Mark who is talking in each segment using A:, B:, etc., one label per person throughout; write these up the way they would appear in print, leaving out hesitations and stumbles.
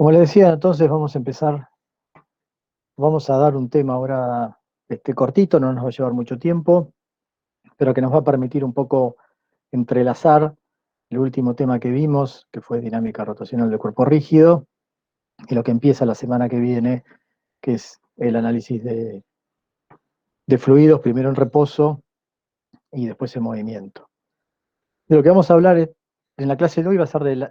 A: Como les decía, entonces vamos a empezar, vamos a dar un tema ahora cortito, no nos va a llevar mucho tiempo, pero que nos va a permitir un poco entrelazar el último tema que vimos, que fue dinámica rotacional del cuerpo rígido, y lo que empieza la semana que viene, que es el análisis de fluidos, primero en reposo y después en movimiento. De lo que vamos a hablar en la clase de hoy va a ser de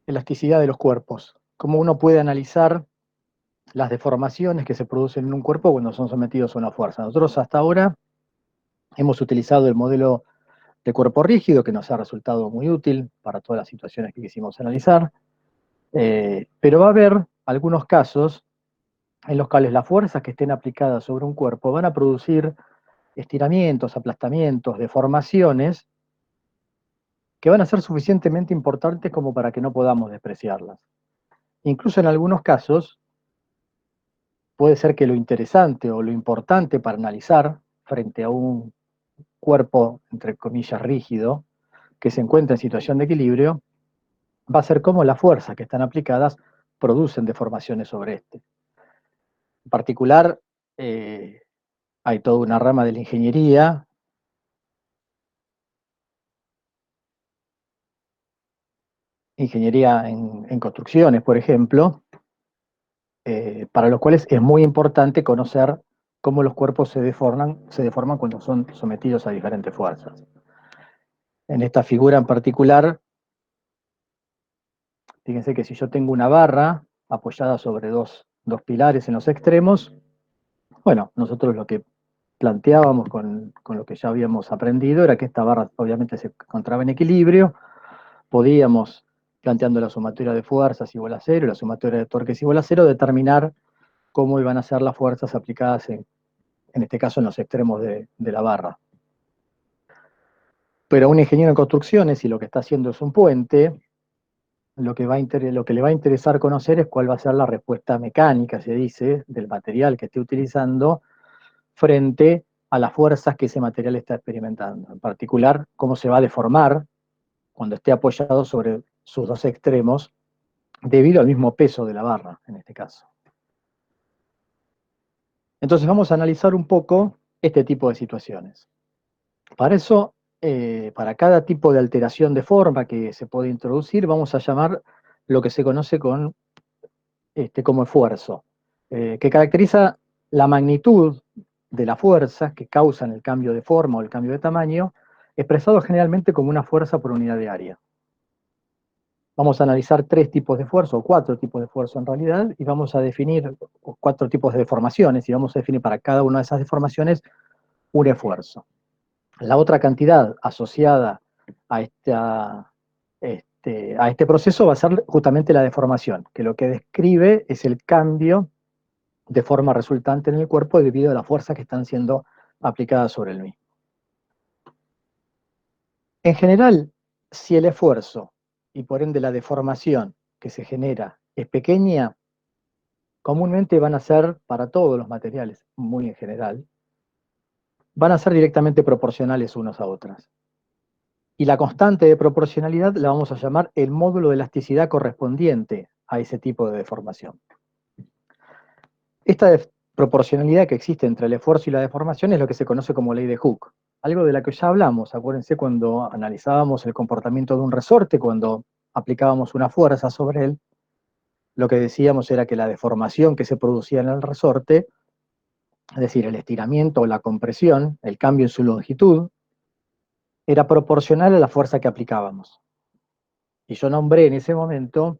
A: elasticidad de los cuerpos, cómo uno puede analizar las deformaciones que se producen en un cuerpo cuando son sometidos a una fuerza. Nosotros hasta ahora hemos utilizado el modelo de cuerpo rígido, que nos ha resultado muy útil para todas las situaciones que quisimos analizar, pero va a haber algunos casos en los cuales las fuerzas que estén aplicadas sobre un cuerpo van a producir estiramientos, aplastamientos, deformaciones, que van a ser suficientemente importantes como para que no podamos despreciarlas. Incluso en algunos casos, puede ser que lo interesante o lo importante para analizar frente a un cuerpo, entre comillas, rígido, que se encuentra en situación de equilibrio, va a ser cómo las fuerzas que están aplicadas producen deformaciones sobre este. En particular, hay toda una rama de la ingeniería en construcciones, por ejemplo, para los cuales es muy importante conocer cómo los cuerpos se deforman cuando son sometidos a diferentes fuerzas. En esta figura en particular, fíjense que si yo tengo una barra apoyada sobre dos pilares en los extremos, bueno, nosotros lo que planteábamos con lo que ya habíamos aprendido era que esta barra obviamente se encontraba en equilibrio, podíamos, planteando la sumatoria de fuerzas igual a cero, la sumatoria de torques igual a cero, determinar cómo iban a ser las fuerzas aplicadas en este caso en los extremos de la barra. Pero un ingeniero en construcciones, si lo que está haciendo es un puente, lo que le va a interesar conocer es cuál va a ser la respuesta mecánica, se dice, del material que esté utilizando frente a las fuerzas que ese material está experimentando. En particular, cómo se va a deformar cuando esté apoyado sobre sus dos extremos debido al mismo peso de la barra, en este caso. Entonces vamos a analizar un poco este tipo de situaciones. Para eso, para cada tipo de alteración de forma que se puede introducir, vamos a llamar lo que se conoce como esfuerzo, que caracteriza la magnitud de las fuerzas que causan el cambio de forma o el cambio de tamaño, expresado generalmente como una fuerza por unidad de área. Vamos a analizar tres tipos de esfuerzo, o cuatro tipos de esfuerzo en realidad, y vamos a definir cuatro tipos de deformaciones, y vamos a definir para cada una de esas deformaciones un esfuerzo. La otra cantidad asociada a, a este proceso va a ser justamente la deformación, que lo que describe es el cambio de forma resultante en el cuerpo debido a la fuerza que están siendo aplicadas sobre el mismo. En general, si el esfuerzo y por ende la deformación que se genera es pequeña, comúnmente van a ser, para todos los materiales, muy en general, van a ser directamente proporcionales unos a otras. Y la constante de proporcionalidad la vamos a llamar el módulo de elasticidad correspondiente a ese tipo de deformación. Esta proporcionalidad que existe entre el esfuerzo y la deformación es lo que se conoce como ley de Hooke. Algo de la que ya hablamos, acuérdense cuando analizábamos el comportamiento de un resorte, cuando aplicábamos una fuerza sobre él, lo que decíamos era que la deformación que se producía en el resorte, es decir, el estiramiento o la compresión, el cambio en su longitud, era proporcional a la fuerza que aplicábamos. Y yo nombré en ese momento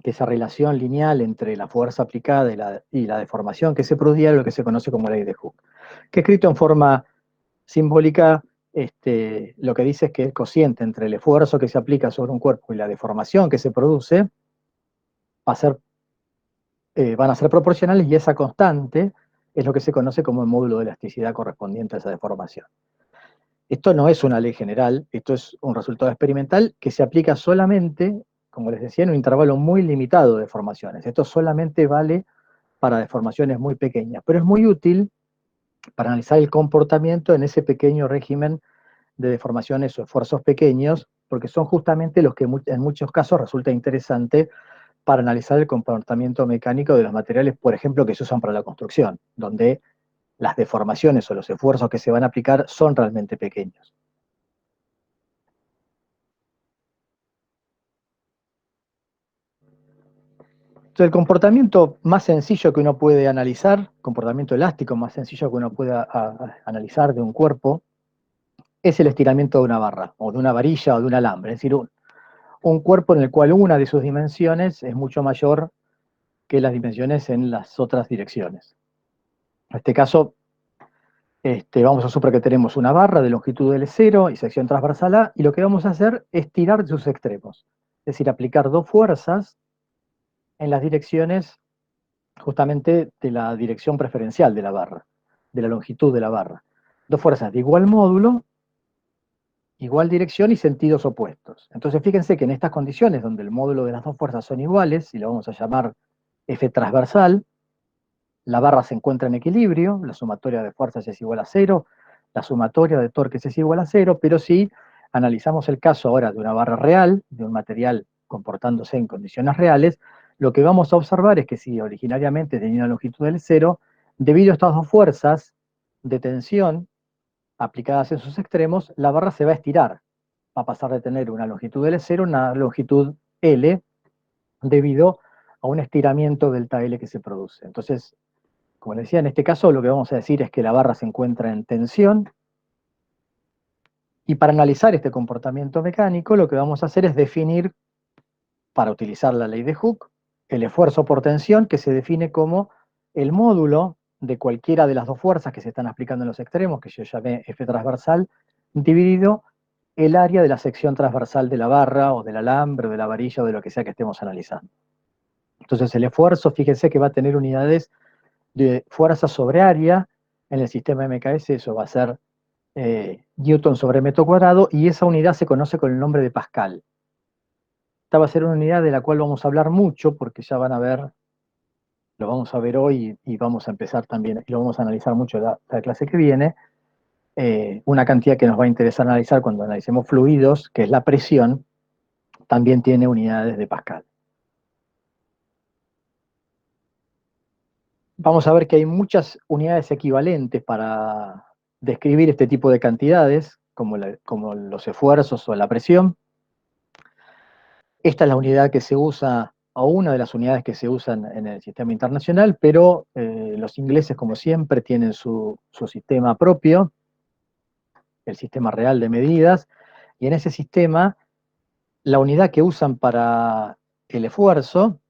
A: que esa relación lineal entre la fuerza aplicada y la deformación que se producía era lo que se conoce como ley de Hooke. Que escrito en forma simbólica, lo que dice es que el cociente entre el esfuerzo que se aplica sobre un cuerpo y la deformación que se produce van a ser proporcionales, y esa constante es lo que se conoce como el módulo de elasticidad correspondiente a esa deformación. Esto no es una ley general, esto es un resultado experimental que se aplica solamente, como les decía, en un intervalo muy limitado de deformaciones. Esto solamente vale para deformaciones muy pequeñas, pero es muy útil para analizar el comportamiento en ese pequeño régimen de deformaciones o esfuerzos pequeños porque son justamente los que en muchos casos resulta interesante para analizar el comportamiento mecánico de los materiales, por ejemplo, que se usan para la construcción, donde las deformaciones o los esfuerzos que se van a aplicar son realmente pequeños. Entonces, el comportamiento más sencillo que uno puede analizar, comportamiento elástico más sencillo que uno pueda analizar de un cuerpo, es el estiramiento de una barra, o de una varilla, o de un alambre. Es decir, un cuerpo en el cual una de sus dimensiones es mucho mayor que las dimensiones en las otras direcciones. En este caso, vamos a suponer que tenemos una barra de longitud L0 y sección transversal A, y lo que vamos a hacer es tirar de sus extremos. Es decir, aplicar dos fuerzas en las direcciones justamente de la dirección preferencial de la barra, de la longitud de la barra. Dos fuerzas de igual módulo, igual dirección y sentidos opuestos. Entonces fíjense que en estas condiciones donde el módulo de las dos fuerzas son iguales, y lo vamos a llamar F transversal, la barra se encuentra en equilibrio, la sumatoria de fuerzas es igual a cero, la sumatoria de torques es igual a cero, pero si analizamos el caso ahora de una barra real, de un material comportándose en condiciones reales, lo que vamos a observar es que si originariamente tenía una longitud del cero, debido a estas dos fuerzas de tensión aplicadas en sus extremos, la barra se va a estirar. Va a pasar de tener una longitud L0 a una longitud L, debido a un estiramiento delta L que se produce. Entonces, como les decía, en este caso lo que vamos a decir es que la barra se encuentra en tensión, y para analizar este comportamiento mecánico lo que vamos a hacer es definir, para utilizar la ley de Hooke, el esfuerzo por tensión, que se define como el módulo de cualquiera de las dos fuerzas que se están aplicando en los extremos, que yo llamé F transversal, dividido el área de la sección transversal de la barra, o del alambre, o de la varilla, o de lo que sea que estemos analizando. Entonces el esfuerzo, fíjense que va a tener unidades de fuerza sobre área. En el sistema MKS eso va a ser Newton sobre metro cuadrado, y esa unidad se conoce con el nombre de Pascal. Esta va a ser una unidad de la cual vamos a hablar mucho, porque ya van a ver, lo vamos a ver hoy, y vamos a empezar también, y lo vamos a analizar mucho la clase que viene. Una cantidad que nos va a interesar analizar cuando analicemos fluidos, que es la presión, también tiene unidades de Pascal. Vamos a ver que hay muchas unidades equivalentes para describir este tipo de cantidades, como los esfuerzos o la presión. Esta es la unidad que se usa, o una de las unidades que se usan en el sistema internacional, pero los ingleses, como siempre, tienen su sistema propio, el sistema real de medidas, y en ese sistema, la unidad que usan para el esfuerzo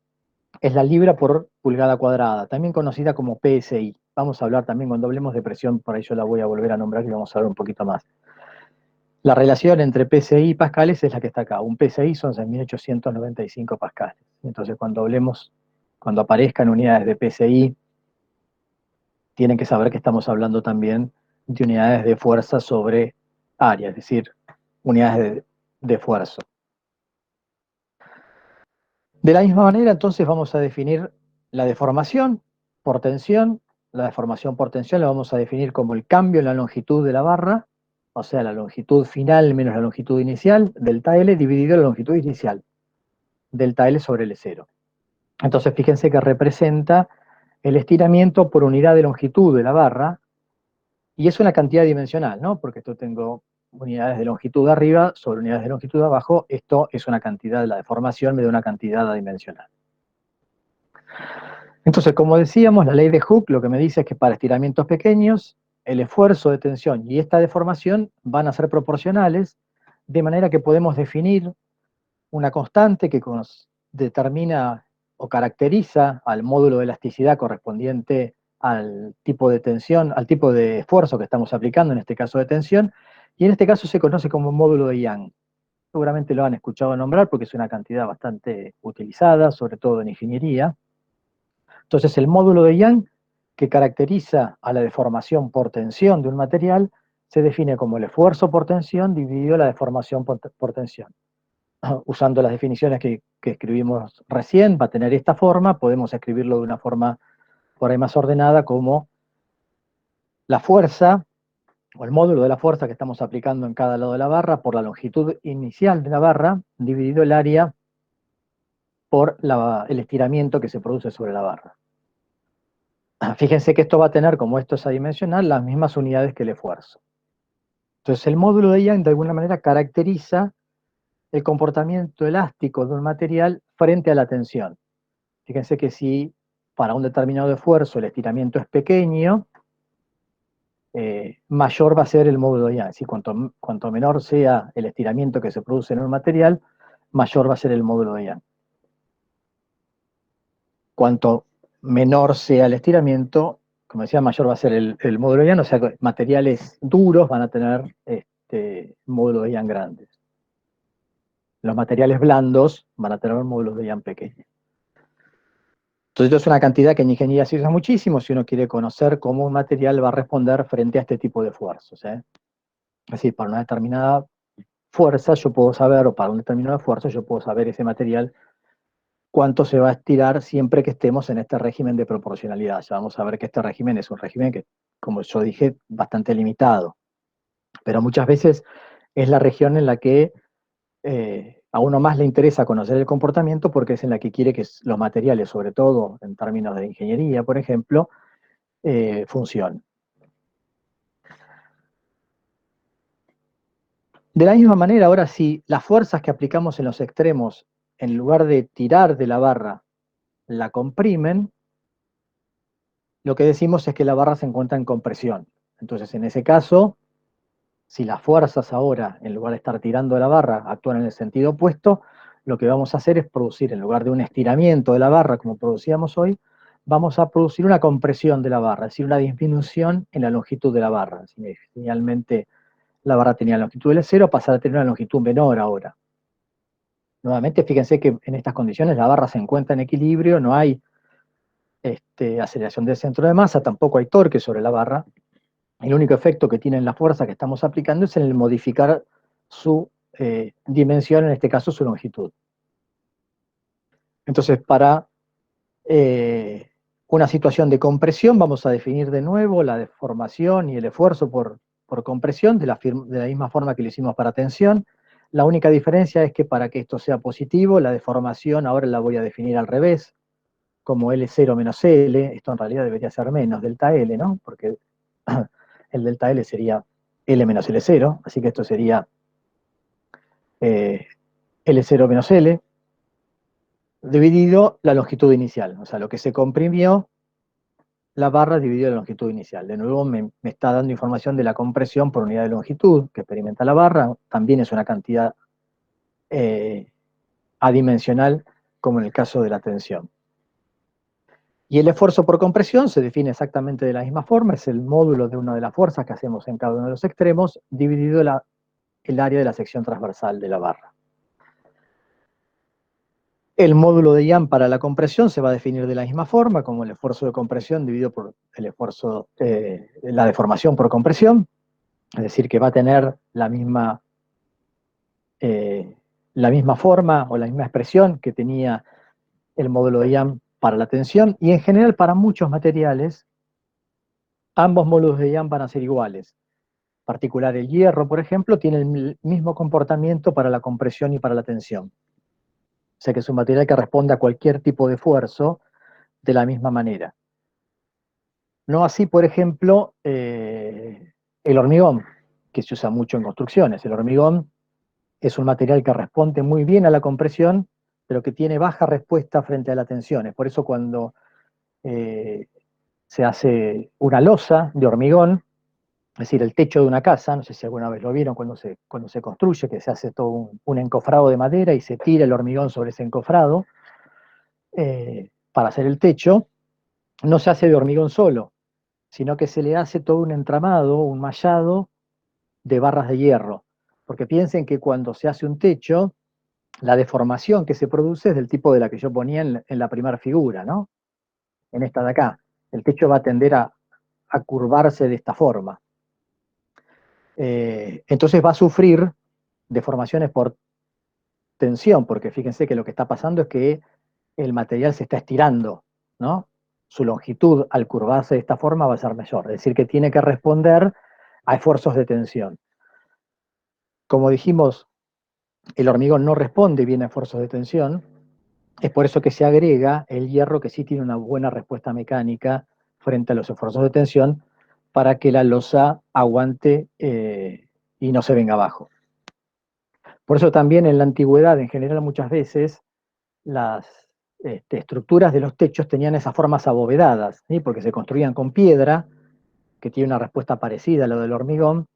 A: es la libra por pulgada cuadrada, también conocida como PSI. Vamos a hablar también cuando hablemos de presión, por ahí yo la voy a volver a nombrar y vamos a hablar un poquito más. La relación entre PSI y pascales es la que está acá. Un PSI son 6.895 pascales. Entonces cuando aparezcan unidades de PSI, tienen que saber que estamos hablando también de unidades de fuerza sobre área, es decir, unidades de esfuerzo. De la misma manera, entonces, vamos a definir la deformación por tensión. La deformación por tensión la vamos a definir como el cambio en la longitud de la barra, o sea, la longitud final menos la longitud inicial, delta L, dividido la longitud inicial, delta L sobre L0. Entonces, fíjense que representa el estiramiento por unidad de longitud de la barra, y es una cantidad dimensional, ¿no? Porque esto tengo unidades de longitud arriba sobre unidades de longitud abajo. Esto es una cantidad, la deformación me da una cantidad adimensional. Entonces, como decíamos, la ley de Hooke lo que me dice es que para estiramientos pequeños, el esfuerzo de tensión y esta deformación van a ser proporcionales, de manera que podemos definir una constante que nos determina o caracteriza al módulo de elasticidad correspondiente al tipo de tensión, al tipo de esfuerzo que estamos aplicando, en este caso de tensión, y en este caso se conoce como módulo de Young. Seguramente lo han escuchado nombrar porque es una cantidad bastante utilizada, sobre todo en ingeniería. Entonces, el módulo de Young, que caracteriza a la deformación por tensión de un material, se define como el esfuerzo por tensión dividido la deformación por tensión. Usando las definiciones que escribimos recién, va a tener esta forma. Podemos escribirlo de una forma por ahí más ordenada, como la fuerza o el módulo de la fuerza que estamos aplicando en cada lado de la barra por la longitud inicial de la barra, dividido el área por el estiramiento que se produce sobre la barra. Fíjense que esto va a tener, como esto es adimensional, las mismas unidades que el esfuerzo. Entonces el módulo de Young de alguna manera caracteriza el comportamiento elástico de un material frente a la tensión. Fíjense que si para un determinado esfuerzo el estiramiento es pequeño, mayor va a ser el módulo de Young. Si cuanto menor sea el estiramiento que se produce en un material, mayor va a ser el módulo de Young. Cuanto menor sea el estiramiento, como decía, mayor va a ser el módulo de Young, o sea que materiales duros van a tener módulos de Young grandes. Los materiales blandos van a tener módulos de Young pequeños. Entonces, esto es una cantidad que en ingeniería se usa muchísimo si uno quiere conocer cómo un material va a responder frente a este tipo de fuerzas. Es decir, para una determinada fuerza yo puedo saber, o para un determinado esfuerzo yo puedo saber ese material cuánto se va a estirar siempre que estemos en este régimen de proporcionalidad. Ya vamos a ver que este régimen es un régimen que, como yo dije, bastante limitado. Pero muchas veces es la región en la que a uno más le interesa conocer el comportamiento porque es en la que quiere que los materiales, sobre todo en términos de ingeniería, por ejemplo, funcionen. De la misma manera, ahora si las fuerzas que aplicamos en los extremos, en lugar de tirar de la barra, la comprimen, lo que decimos es que la barra se encuentra en compresión. Entonces, en ese caso, si las fuerzas ahora, en lugar de estar tirando de la barra, actúan en el sentido opuesto, lo que vamos a hacer es producir, en lugar de un estiramiento de la barra como producíamos hoy, vamos a producir una compresión de la barra, es decir, una disminución en la longitud de la barra. Si inicialmente la barra tenía longitud L0, pasará a tener una longitud menor ahora. Nuevamente, fíjense que en estas condiciones la barra se encuentra en equilibrio, no hay aceleración del centro de masa, tampoco hay torque sobre la barra. El único efecto que tiene la fuerza que estamos aplicando es en el modificar su dimensión, en este caso su longitud. Entonces, para una situación de compresión, vamos a definir de nuevo la deformación y el esfuerzo por compresión de la misma forma que lo hicimos para tensión. La única diferencia es que para que esto sea positivo, la deformación ahora la voy a definir al revés, como L0 menos L. Esto en realidad debería ser menos delta L, ¿no? Porque el delta L sería L menos L0, así que esto sería L0 menos L, dividido la longitud inicial. O sea, lo que se comprimió, la barra dividido la longitud inicial. De nuevo me está dando información de la compresión por unidad de longitud que experimenta la barra. También es una cantidad adimensional, como en el caso de la tensión. Y el esfuerzo por compresión se define exactamente de la misma forma, es el módulo de una de las fuerzas que hacemos en cada uno de los extremos, dividido el área de la sección transversal de la barra. El módulo de Young para la compresión se va a definir de la misma forma, como el esfuerzo de compresión dividido por el esfuerzo, la deformación por compresión, es decir, que va a tener la misma forma o la misma expresión que tenía el módulo de Young para la tensión, y en general para muchos materiales, ambos módulos de Young van a ser iguales. En particular el hierro, por ejemplo, tiene el mismo comportamiento para la compresión y para la tensión. O sea que es un material que responde a cualquier tipo de esfuerzo de la misma manera. No así, por ejemplo, el hormigón, que se usa mucho en construcciones. El hormigón es un material que responde muy bien a la compresión, pero que tiene baja respuesta frente a las tensiones. Por eso cuando se hace una losa de hormigón, es decir, el techo de una casa, no sé si alguna vez lo vieron cuando se construye, que se hace todo un encofrado de madera y se tira el hormigón sobre ese encofrado para hacer el techo, no se hace de hormigón solo, sino que se le hace todo un entramado, un mallado de barras de hierro. Porque piensen que cuando se hace un techo, la deformación que se produce es del tipo de la que yo ponía en la primera figura, ¿no? En esta de acá. El techo va a tender a curvarse de esta forma. Entonces va a sufrir deformaciones por tensión, porque fíjense que lo que está pasando es que el material se está estirando, ¿no? Su longitud al curvarse de esta forma va a ser mayor, es decir, que tiene que responder a esfuerzos de tensión. Como dijimos, el hormigón no responde bien a esfuerzos de tensión, es por eso que se agrega el hierro, que sí tiene una buena respuesta mecánica frente a los esfuerzos de tensión, para que la losa aguante y no se venga abajo. Por eso también en la antigüedad, en general, muchas veces las estructuras de los techos tenían esas formas abovedadas, ¿sí? Porque se construían con piedra, que tiene una respuesta parecida a lo del hormigón,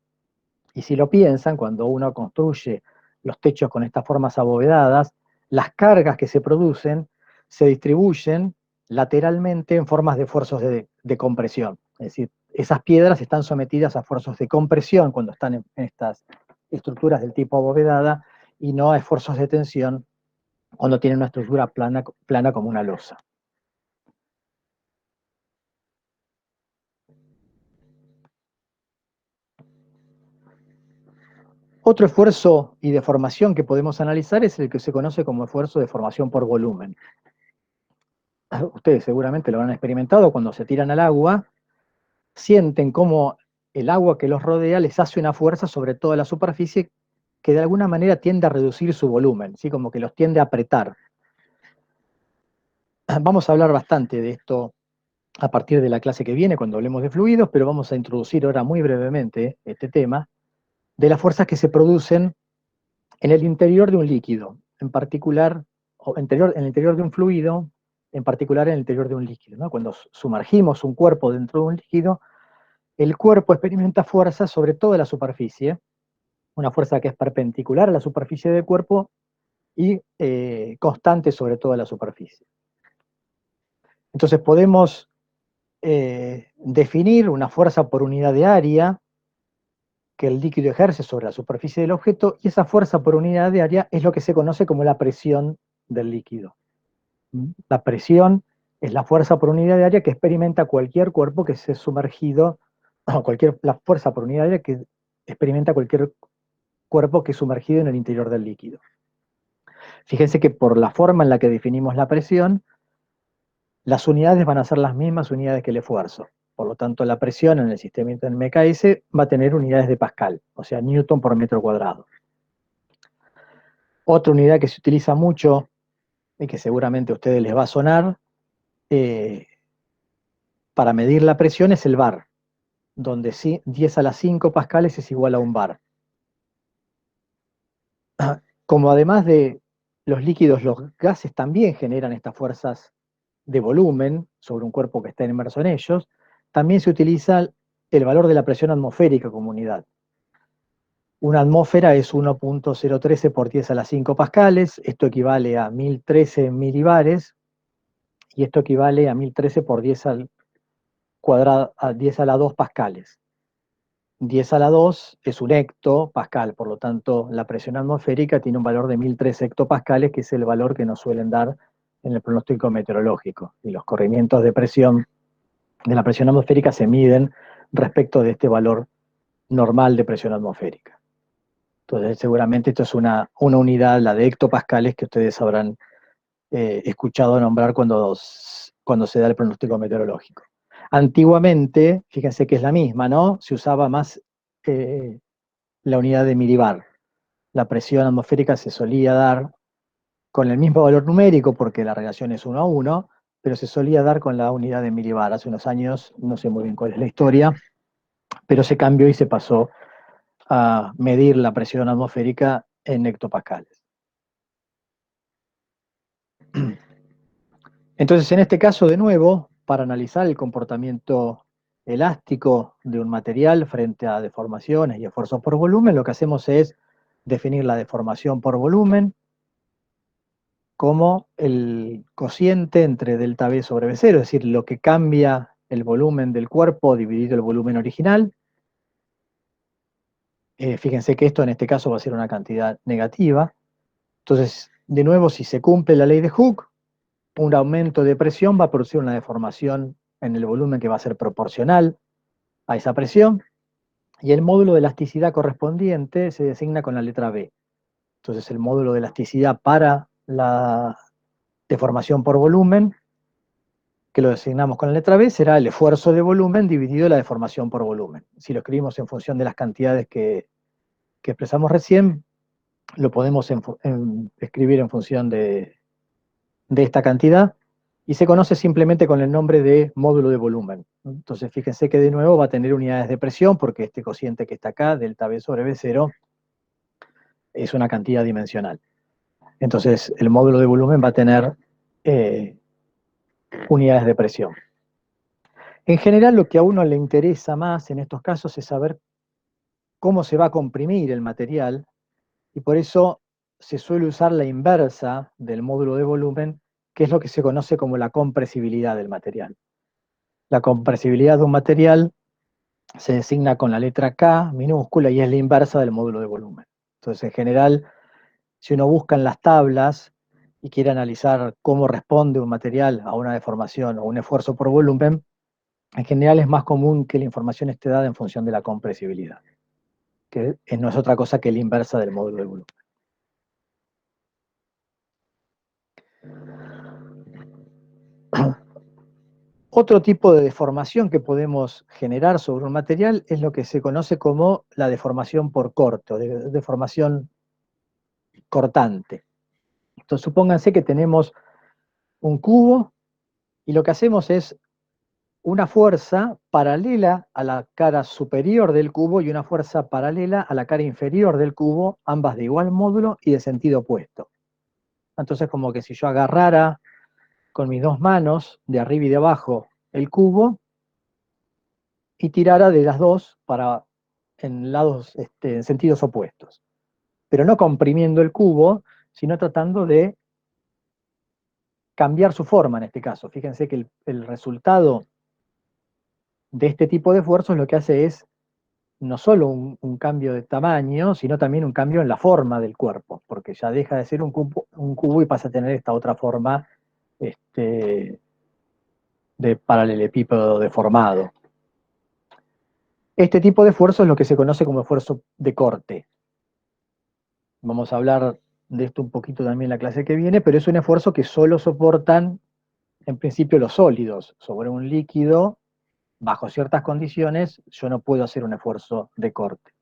A: y si lo piensan, cuando uno construye los techos con estas formas abovedadas, las cargas que se producen se distribuyen lateralmente en formas de esfuerzos de compresión. Es decir, esas piedras están sometidas a esfuerzos de compresión cuando están en estas estructuras del tipo abovedada y no a esfuerzos de tensión cuando tienen una estructura plana como una losa. Otro esfuerzo y deformación que podemos analizar es el que se conoce como esfuerzo de deformación por volumen. Ustedes seguramente lo han experimentado cuando se tiran al agua, sienten cómo el agua que los rodea les hace una fuerza sobre toda la superficie que de alguna manera tiende a reducir su volumen, ¿sí? Como que los tiende a apretar. Vamos a hablar bastante de esto a partir de la clase que viene cuando hablemos de fluidos, pero vamos a introducir ahora muy brevemente este tema de las fuerzas que se producen en el interior de un líquido, en particular, en el interior de un fluido, en particular en el interior de un líquido, ¿no? Cuando sumergimos un cuerpo dentro de un líquido, el cuerpo experimenta fuerza sobre toda la superficie, una fuerza que es perpendicular a la superficie del cuerpo y constante sobre toda la superficie. Entonces podemos definir una fuerza por unidad de área que el líquido ejerce sobre la superficie del objeto, y esa fuerza por unidad de área es lo que se conoce como la presión del líquido. La presión es la fuerza por unidad de área que experimenta cualquier cuerpo que esté sumergido, o la fuerza por unidad de área que experimenta cualquier cuerpo que es sumergido en el interior del líquido. Fíjense que por la forma en la que definimos la presión, las unidades van a ser las mismas unidades que el esfuerzo. Por lo tanto, la presión en el sistema del MKS va a tener unidades de Pascal, o sea, Newton por metro cuadrado. Otra unidad que se utiliza mucho y que seguramente a ustedes les va a sonar para medir la presión es el bar, donde 10 a la 5 pascales es igual a un bar. Como además de los líquidos, los gases también generan estas fuerzas de volumen sobre un cuerpo que está inmerso en ellos, también se utiliza el valor de la presión atmosférica como unidad. Una atmósfera es 1.013 por 10 a la 5 pascales, esto equivale a 1013 milibares, y esto equivale a 1013 por 10 al cuadrado, a 10 a la 2 pascales. 10 a la 2 es un hectopascal, por lo tanto la presión atmosférica tiene un valor de 1003 hectopascales, que es el valor que nos suelen dar en el pronóstico meteorológico. Y los corrimientos de presión, de la presión atmosférica, se miden respecto de este valor normal de presión atmosférica. Entonces seguramente esto es una unidad, la de hectopascales, que ustedes habrán escuchado nombrar cuando se da el pronóstico meteorológico. Antiguamente, fíjense que es la misma, ¿no? Se usaba más la unidad de milibar. La presión atmosférica se solía dar con el mismo valor numérico, porque la relación es 1 a 1, pero se solía dar con la unidad de milibar. Hace unos años, no sé muy bien cuál es la historia, pero se cambió y se pasó a medir la presión atmosférica en hectopascales. Entonces, en este caso, de nuevo, para analizar el comportamiento elástico de un material frente a deformaciones y esfuerzos por volumen, lo que hacemos es definir la deformación por volumen como el cociente entre delta B sobre B0, es decir, lo que cambia el volumen del cuerpo dividido el volumen original. Fíjense que esto en este caso va a ser una cantidad negativa. Entonces, de nuevo, si se cumple la ley de Hooke, un aumento de presión va a producir una deformación en el volumen que va a ser proporcional a esa presión, y el módulo de elasticidad correspondiente se designa con la letra B. Entonces el módulo de elasticidad para la deformación por volumen que lo designamos con la letra B, será el esfuerzo de volumen dividido la deformación por volumen. Si lo escribimos en función de las cantidades que expresamos recién, lo podemos escribir en función de esta cantidad, y se conoce simplemente con el nombre de módulo de volumen. Entonces fíjense que de nuevo va a tener unidades de presión, porque este cociente que está acá, delta B sobre B0, es una cantidad dimensional. Entonces el módulo de volumen va a tener unidades de presión. En general, lo que a uno le interesa más en estos casos es saber cómo se va a comprimir el material, y por eso se suele usar la inversa del módulo de volumen, que es lo que se conoce como la compresibilidad del material. La compresibilidad de un material se designa con la letra K minúscula y es la inversa del módulo de volumen. Entonces, en general, si uno busca en las tablas y quiere analizar cómo responde un material a una deformación o un esfuerzo por volumen, en general es más común que la información esté dada en función de la compresibilidad, que no es otra cosa que la inversa del módulo de volumen. Otro tipo de deformación que podemos generar sobre un material es lo que se conoce como la deformación por corte, o deformación cortante. Entonces, supónganse que tenemos un cubo y lo que hacemos es una fuerza paralela a la cara superior del cubo y una fuerza paralela a la cara inferior del cubo, ambas de igual módulo y de sentido opuesto. Entonces, como que si yo agarrara con mis dos manos, de arriba y de abajo, el cubo, y tirara de las dos en lados, en sentidos opuestos. Pero no comprimiendo el cubo, sino tratando de cambiar su forma en este caso. Fíjense que el resultado de este tipo de esfuerzos lo que hace es no solo un cambio de tamaño, sino también un cambio en la forma del cuerpo, porque ya deja de ser un cubo y pasa a tener esta otra forma de paralelepípedo deformado. Este tipo de esfuerzo es lo que se conoce como esfuerzo de corte. Vamos a hablar de esto un poquito también en la clase que viene, pero es un esfuerzo que solo soportan en principio los sólidos. Sobre un líquido, bajo ciertas condiciones, yo no puedo hacer un esfuerzo de corte.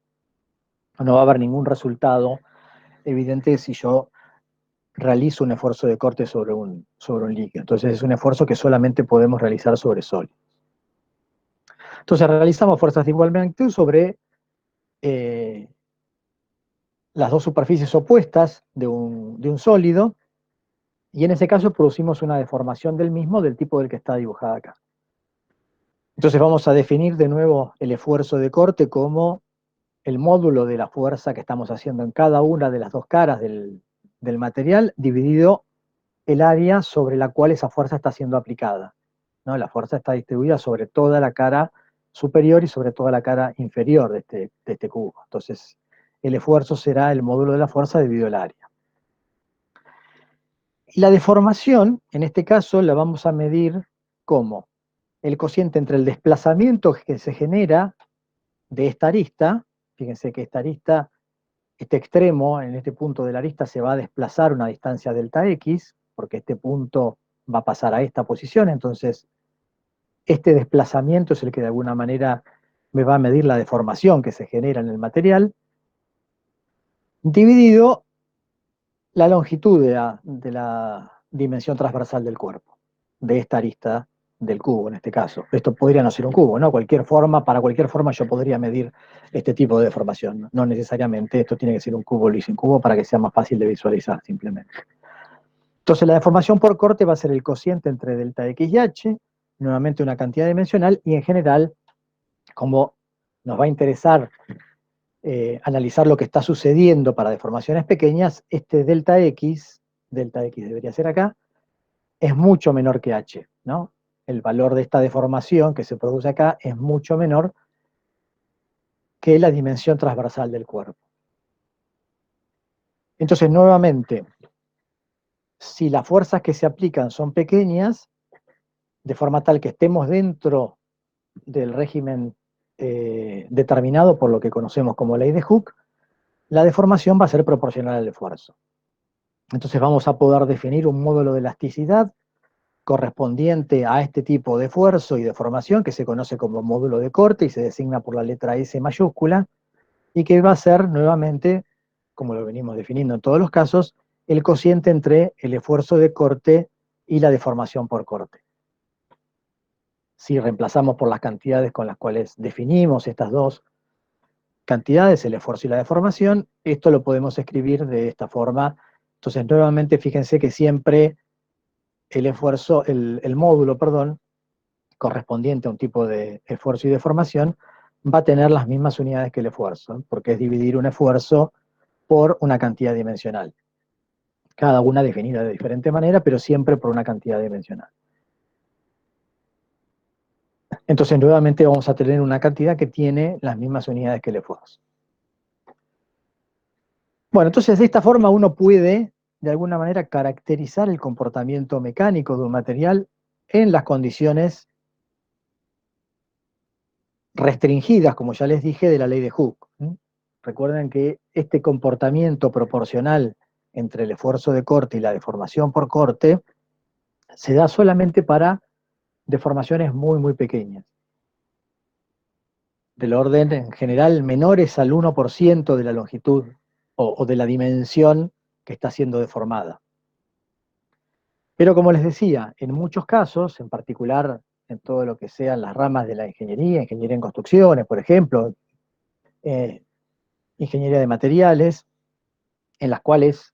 A: No va a haber ningún resultado evidente si yo realizo un esfuerzo de corte sobre un líquido. Entonces es un esfuerzo que solamente podemos realizar sobre sólidos. Entonces realizamos fuerzas de igual magnitud sobre las dos superficies opuestas de un sólido, y en ese caso producimos una deformación del mismo del tipo del que está dibujada acá. Entonces vamos a definir de nuevo el esfuerzo de corte como el módulo de la fuerza que estamos haciendo en cada una de las dos caras del material, dividido el área sobre la cual esa fuerza está siendo aplicada, ¿no? La fuerza está distribuida sobre toda la cara superior y sobre toda la cara inferior de este cubo. Entonces, el esfuerzo será el módulo de la fuerza dividido el área. Y la deformación, en este caso, la vamos a medir como el cociente entre el desplazamiento que se genera de esta arista. Fíjense que esta arista, este extremo, en este punto de la arista, se va a desplazar una distancia delta x, porque este punto va a pasar a esta posición. Entonces, este desplazamiento es el que de alguna manera me va a medir la deformación que se genera en el material, dividido la longitud de la dimensión transversal del cuerpo, de esta arista del cubo en este caso. Esto podría no ser un cubo, ¿no? Para cualquier forma yo podría medir este tipo de deformación. No necesariamente esto tiene que ser un cubo liso, un cubo, para que sea más fácil de visualizar simplemente. Entonces la deformación por corte va a ser el cociente entre delta x y h, nuevamente una cantidad dimensional, y en general, como nos va a interesar analizar lo que está sucediendo para deformaciones pequeñas, este delta x debería ser acá, es mucho menor que h, ¿no? El valor de esta deformación que se produce acá es mucho menor que la dimensión transversal del cuerpo. Entonces, nuevamente, si las fuerzas que se aplican son pequeñas, de forma tal que estemos dentro del régimen determinado por lo que conocemos como ley de Hooke, la deformación va a ser proporcional al esfuerzo. Entonces vamos a poder definir un módulo de elasticidad correspondiente a este tipo de esfuerzo y deformación, que se conoce como módulo de corte y se designa por la letra S mayúscula, y que va a ser nuevamente, como lo venimos definiendo en todos los casos, el cociente entre el esfuerzo de corte y la deformación por corte. Si reemplazamos por las cantidades con las cuales definimos estas dos cantidades, el esfuerzo y la deformación, esto lo podemos escribir de esta forma. Entonces, nuevamente, fíjense que siempre el esfuerzo, el módulo, perdón, correspondiente a un tipo de esfuerzo y deformación, va a tener las mismas unidades que el esfuerzo, porque es dividir un esfuerzo por una cantidad dimensional. Cada una definida de diferente manera, pero siempre por una cantidad dimensional. Entonces, nuevamente vamos a tener una cantidad que tiene las mismas unidades que el esfuerzo. Bueno, entonces de esta forma uno puede, de alguna manera, caracterizar el comportamiento mecánico de un material en las condiciones restringidas, como ya les dije, de la ley de Hooke. Recuerden que este comportamiento proporcional entre el esfuerzo de corte y la deformación por corte se da solamente para deformaciones muy, muy pequeñas. Del orden, en general, menores al 1% de la longitud o de la dimensión que está siendo deformada. Pero como les decía, en muchos casos, en particular en todo lo que sean las ramas de la ingeniería en construcciones, por ejemplo, eh, ingeniería de materiales, en las cuales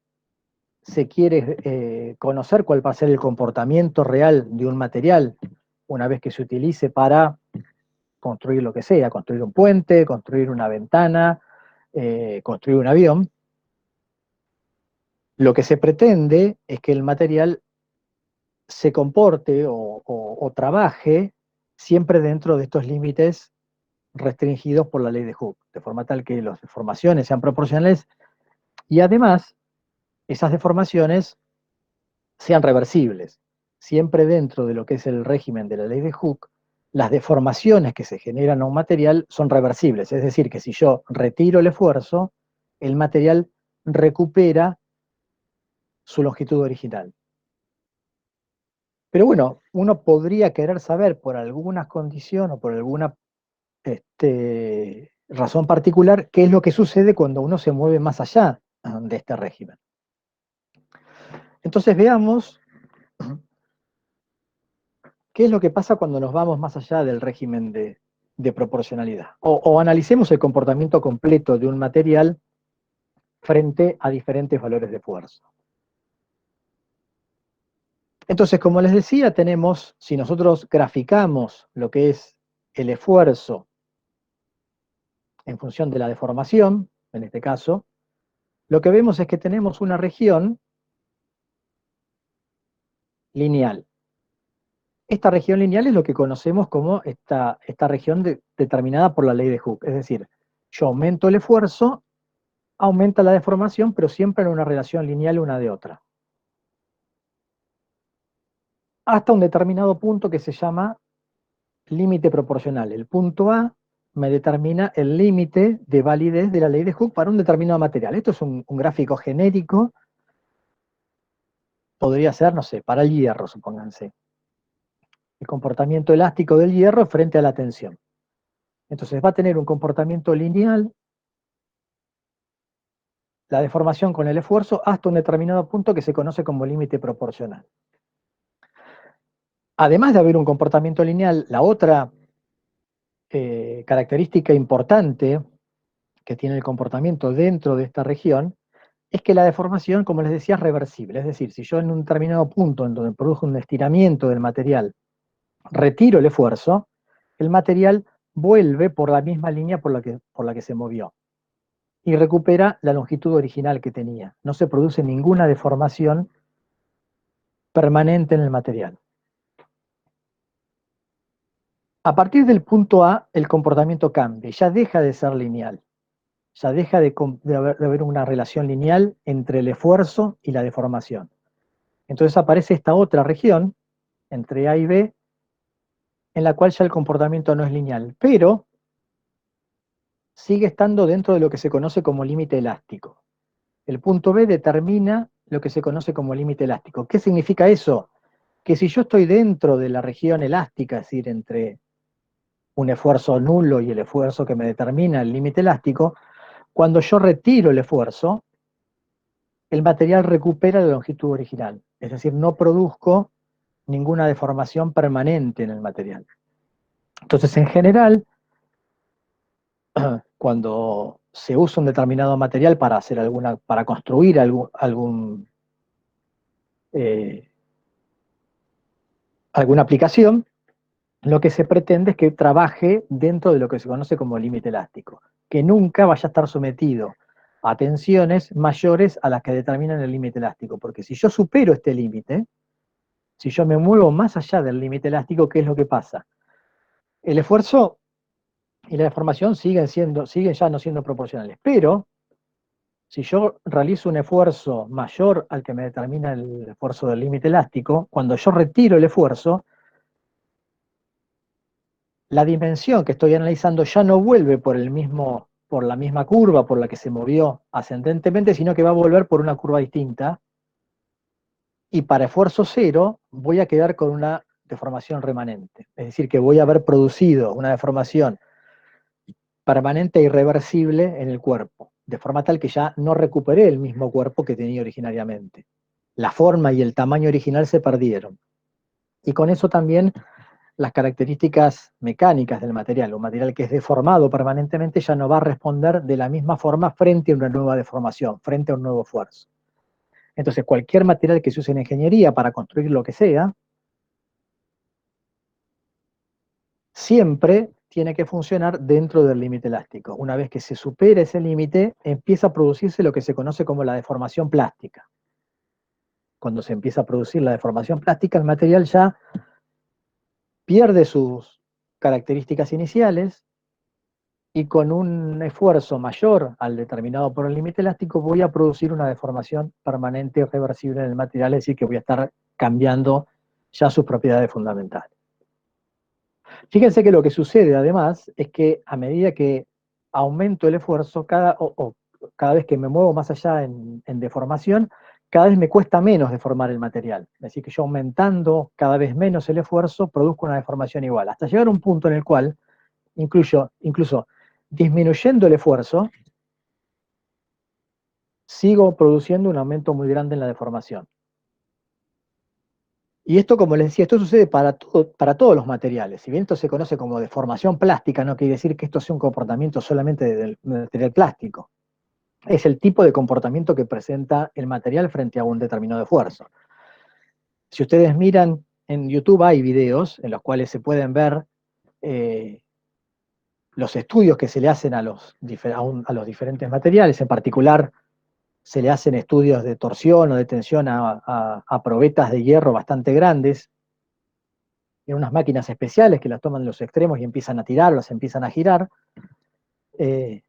A: se quiere conocer cuál va a ser el comportamiento real de un material una vez que se utilice para construir lo que sea, construir un puente, construir una ventana, construir un avión. Lo que se pretende es que el material se comporte o trabaje siempre dentro de estos límites restringidos por la ley de Hooke, de forma tal que las deformaciones sean proporcionales y además esas deformaciones sean reversibles. Siempre dentro de lo que es el régimen de la ley de Hooke, las deformaciones que se generan a un material son reversibles, es decir, que si yo retiro el esfuerzo, el material recupera su longitud original. Pero bueno, uno podría querer saber por alguna condición o por alguna razón particular qué es lo que sucede cuando uno se mueve más allá de este régimen. Entonces veamos qué es lo que pasa cuando nos vamos más allá del régimen de proporcionalidad. O analicemos el comportamiento completo de un material frente a diferentes valores de fuerza. Entonces, como les decía, tenemos, si nosotros graficamos lo que es el esfuerzo en función de la deformación, en este caso, lo que vemos es que tenemos una región lineal. Esta región lineal es lo que conocemos como esta región determinada por la ley de Hooke. Es decir, yo aumento el esfuerzo, aumenta la deformación, pero siempre en una relación lineal una de otra. Hasta un determinado punto que se llama límite proporcional. El punto A me determina el límite de validez de la ley de Hooke para un determinado material. Esto es un gráfico genérico, podría ser, no sé, para el hierro, supónganse. El comportamiento elástico del hierro frente a la tensión. Entonces va a tener un comportamiento lineal, la deformación con el esfuerzo, hasta un determinado punto que se conoce como límite proporcional. Además de haber un comportamiento lineal, la otra característica importante que tiene el comportamiento dentro de esta región es que la deformación, como les decía, es reversible. Es decir, si yo en un determinado punto en donde produjo un estiramiento del material retiro el esfuerzo, el material vuelve por la misma línea por la que se movió y recupera la longitud original que tenía. No se produce ninguna deformación permanente en el material. A partir del punto A, el comportamiento cambia, ya deja de ser lineal, ya deja de haber una relación lineal entre el esfuerzo y la deformación. Entonces aparece esta otra región, entre A y B, en la cual ya el comportamiento no es lineal, pero sigue estando dentro de lo que se conoce como límite elástico. El punto B determina lo que se conoce como límite elástico. ¿Qué significa eso? que si yo estoy dentro de la región elástica, es decir, entre un esfuerzo nulo y el esfuerzo que me determina el límite elástico, cuando yo retiro el esfuerzo, el material recupera la longitud original. Es decir, no produzco ninguna deformación permanente en el material. Entonces, en general, cuando se usa un determinado material para hacer para construir eh, alguna aplicación, lo que se pretende es que trabaje dentro de lo que se conoce como límite elástico, que nunca vaya a estar sometido a tensiones mayores a las que determinan el límite elástico, porque si yo supero este límite, si yo me muevo más allá del límite elástico, ¿qué es lo que pasa? El esfuerzo y la deformación siguen ya no siendo proporcionales, pero si yo realizo un esfuerzo mayor al que me determina el esfuerzo del límite elástico, cuando yo retiro el esfuerzo, la dimensión que estoy analizando ya no vuelve por la misma curva por la que se movió ascendentemente, sino que va a volver por una curva distinta. Y para esfuerzo cero voy a quedar con una deformación remanente. Es decir, que voy a haber producido una deformación permanente e irreversible en el cuerpo, de forma tal que ya no recuperé el mismo cuerpo que tenía originariamente. La forma y el tamaño original se perdieron. Y con eso también las características mecánicas del material. Un material que es deformado permanentemente ya no va a responder de la misma forma frente a una nueva deformación, frente a un nuevo esfuerzo. Entonces, cualquier material que se use en ingeniería para construir lo que sea, siempre tiene que funcionar dentro del límite elástico. Una vez que se supera ese límite, empieza a producirse lo que se conoce como la deformación plástica. Cuando se empieza a producir la deformación plástica, el material ya pierde sus características iniciales y con un esfuerzo mayor al determinado por el límite elástico voy a producir una deformación permanente y reversible en el material, es decir, que voy a estar cambiando ya sus propiedades fundamentales. Fíjense que lo que sucede además es que a medida que aumento el esfuerzo, cada vez que me muevo más allá en deformación, cada vez me cuesta menos deformar el material. Es decir, que yo aumentando cada vez menos el esfuerzo, produzco una deformación igual, hasta llegar a un punto en el cual, incluso disminuyendo el esfuerzo, sigo produciendo un aumento muy grande en la deformación. Y esto, como les decía, esto sucede para todos los materiales. Si bien esto se conoce como deformación plástica, no quiere decir que esto sea un comportamiento solamente del material plástico. Es el tipo de comportamiento que presenta el material frente a un determinado esfuerzo. Si ustedes miran en YouTube hay videos en los cuales se pueden ver los estudios que se le hacen a los diferentes materiales, en particular se le hacen estudios de torsión o de tensión a probetas de hierro bastante grandes, en unas máquinas especiales que las toman los extremos y empiezan a tirar, las empiezan a girar.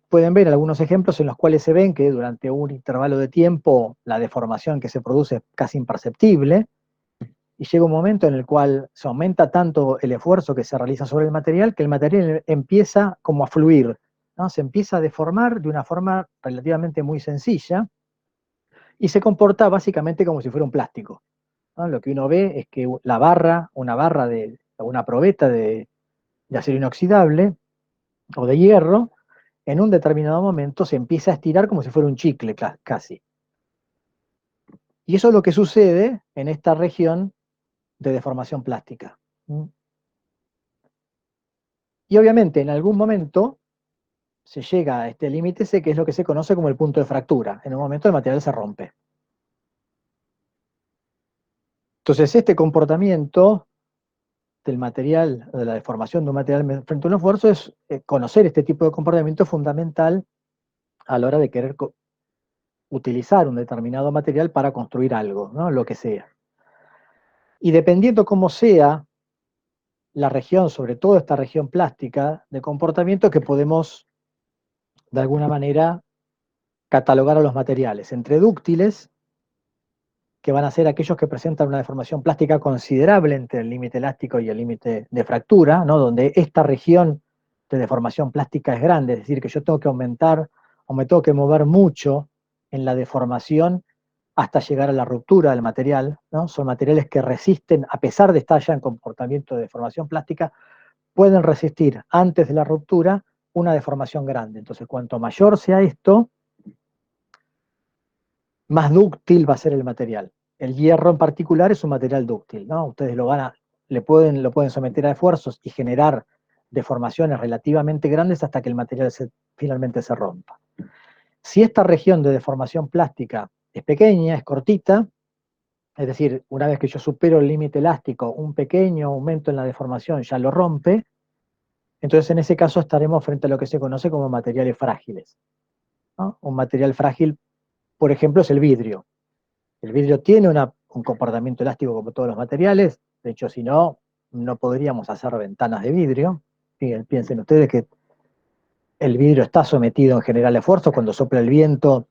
A: Pueden ver algunos ejemplos en los cuales se ven que durante un intervalo de tiempo la deformación que se produce es casi imperceptible, y llega un momento en el cual se aumenta tanto el esfuerzo que se realiza sobre el material que el material empieza como a fluir, ¿no? Se empieza a deformar de una forma relativamente muy sencilla y se comporta básicamente como si fuera un plástico, ¿no? Lo que uno ve es que una probeta de acero inoxidable o de hierro, en un determinado momento se empieza a estirar como si fuera un chicle casi. Y eso es lo que sucede en esta región de deformación plástica. Y obviamente en algún momento se llega a este límite C, que es lo que se conoce como el punto de fractura. En un momento el material se rompe. Entonces este comportamiento del material, de la deformación de un material frente a un esfuerzo, es conocer este tipo de comportamiento fundamental a la hora de querer utilizar un determinado material para construir algo, ¿no? Lo que sea. Y dependiendo cómo sea la región, sobre todo esta región plástica de comportamiento, que podemos de alguna manera catalogar a los materiales entre dúctiles, que van a ser aquellos que presentan una deformación plástica considerable entre el límite elástico y el límite de fractura, ¿no? Donde esta región de deformación plástica es grande, es decir, que yo tengo que aumentar o me tengo que mover mucho en la deformación hasta llegar a la ruptura del material, ¿no? Son materiales que resisten, a pesar de estar ya en comportamiento de deformación plástica, pueden resistir antes de la ruptura una deformación grande. Entonces, cuanto mayor sea esto, más dúctil va a ser el material. El hierro en particular es un material dúctil, ¿no? Ustedes lo pueden someter a esfuerzos y generar deformaciones relativamente grandes hasta que el material finalmente se rompa. Si esta región de deformación plástica es pequeña, es cortita, es decir, una vez que yo supero el límite elástico, un pequeño aumento en la deformación ya lo rompe, entonces en ese caso estaremos frente a lo que se conoce como materiales frágiles, ¿no? Un material frágil, por ejemplo, es el vidrio. El vidrio tiene un comportamiento elástico como todos los materiales, de hecho, si no, no podríamos hacer ventanas de vidrio. Piensen ustedes que el vidrio está sometido en general a esfuerzo, cuando sopla el viento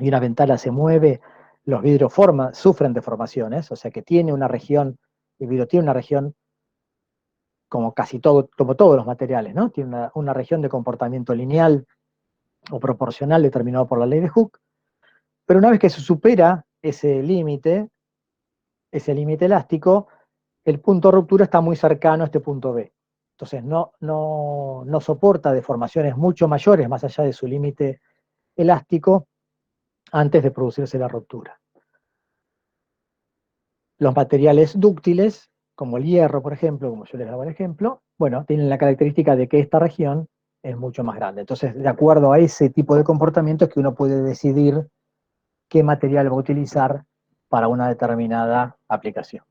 A: y una ventana se mueve, los vidrios sufren deformaciones, o sea que tiene una región, el vidrio tiene una región como casi todo, como todos los materiales, ¿no? Tiene una región de comportamiento lineal o proporcional determinado por la ley de Hooke, pero una vez que se supera ese límite elástico, el punto de ruptura está muy cercano a este punto B. Entonces no soporta deformaciones mucho mayores más allá de su límite elástico antes de producirse la ruptura. Los materiales dúctiles, como el hierro, por ejemplo, como yo les daba el ejemplo, bueno, tienen la característica de que esta región es mucho más grande. Entonces, de acuerdo a ese tipo de comportamiento es que uno puede decidir qué material va a utilizar para una determinada aplicación.